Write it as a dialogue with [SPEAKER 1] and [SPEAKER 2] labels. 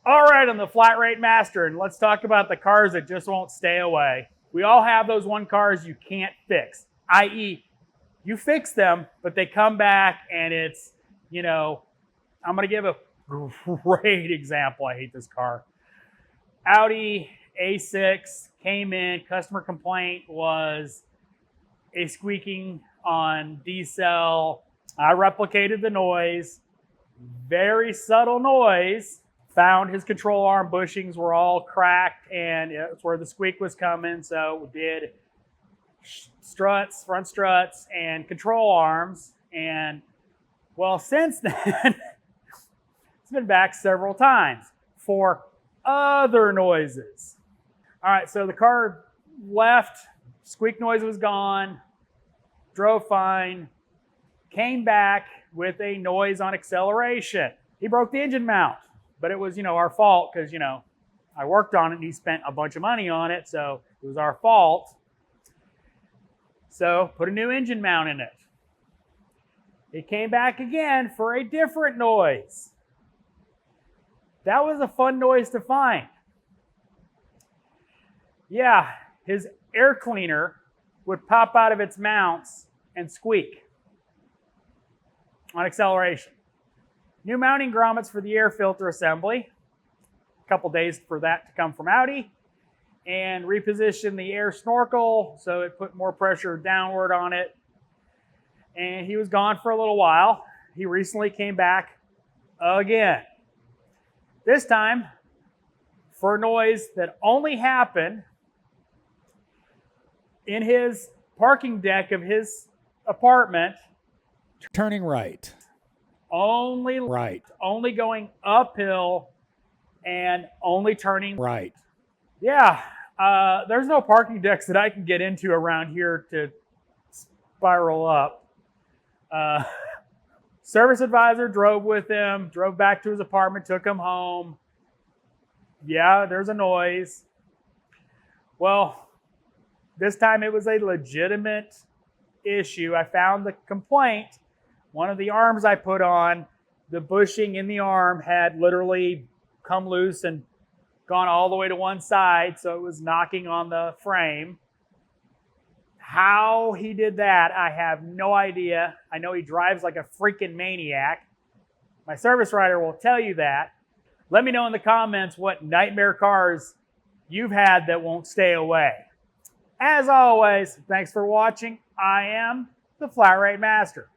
[SPEAKER 1] All right, I'm the Flat Rate Master, and let's talk about the cars that just won't stay away. We all have those one cars you can't fix, i.e., you fix them, but they come back and it's, I'm going to give a great example. I hate this car. Audi A6 came in, customer complaint was a squeaking on D-cell. I replicated the noise, very subtle noise. Found his control arm bushings were all cracked, and it's where the squeak was coming. So we did struts, front struts, and control arms. And well, since then, it's been back several times for other noises. All right, so the car left, squeak noise was gone, drove fine, came back with a noise on acceleration. He broke the engine mount. But it was, our fault because, I worked on it and he spent a bunch of money on it, so it was our fault. So put a new engine mount in it. It came back again for a different noise. That was a fun noise to find. Yeah, his air cleaner would pop out of its mounts and squeak on acceleration. New mounting grommets for the air filter assembly. A couple days for that to come from Audi. And reposition the air snorkel so it put more pressure downward on it. And he was gone for a little while. He recently came back again. This time for a noise that only happened in his parking deck of his apartment.
[SPEAKER 2] Turning right.
[SPEAKER 1] Only
[SPEAKER 2] right,
[SPEAKER 1] only going uphill, and only turning
[SPEAKER 2] right.
[SPEAKER 1] Yeah, there's no parking decks that I can get into around here to spiral up. Service advisor drove with him, drove back to his apartment, took him home. Yeah, there's a noise. Well, this time it was a legitimate issue. I found the complaint. One of the arms I put on, the bushing in the arm had literally come loose and gone all the way to one side, so it was knocking on the frame. How he did that, I have no idea. I know he drives like a freaking maniac. My service writer will tell you that. Let me know in the comments what nightmare cars you've had that won't stay away. As always, thanks for watching. I am the Flat Rate Master.